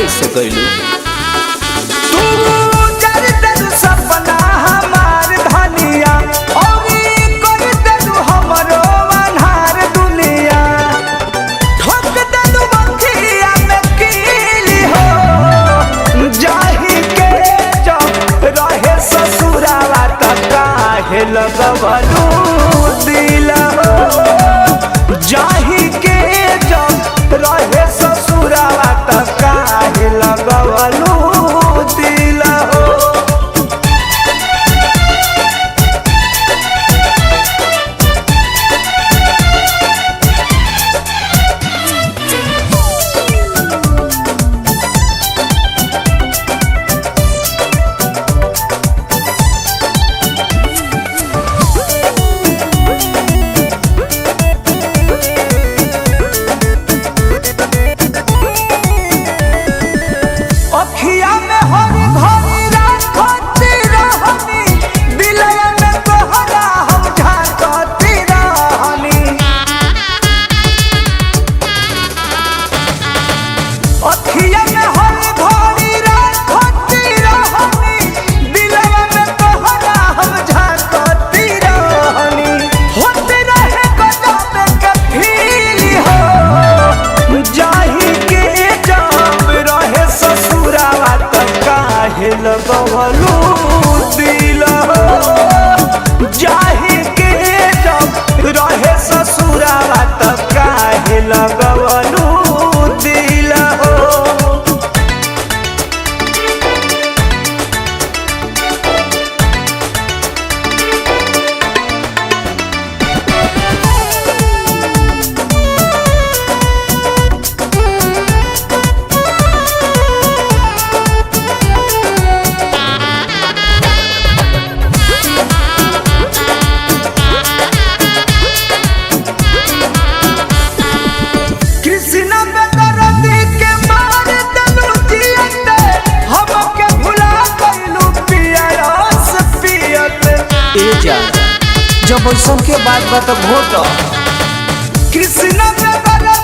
कैसे कैलू सपना हमार धनिया और कर देलू हमरो अन्हार दुनिया ठोक देलू बखिया में कीली हो जाही के जब रहे ससुरावा त काहे लगवलू दिल हो जाही के जब रहे ससुरावा त काहे लगवलू दिल हो। अखिया में हरी घरी राखती रहनी दिलया में तोहरा हम झांकती रहनी अखिया में हरी घरी राखती रहनी दिलया में तोहरा हम झांकती रहनी होते रहे गजब के फील हो जाही के जब रहे ससुरावा त काहे लगवलू दिल हो जाही के जब रहे ससुरावा त काहे लगवलू दिल हो। कृष्णा बेदर्दी के मार देलू जियते हमके भुला गइलू पिया रस पियते ए जान जब ऐसन के बात बा त घोट कृष्णा बेदर्दी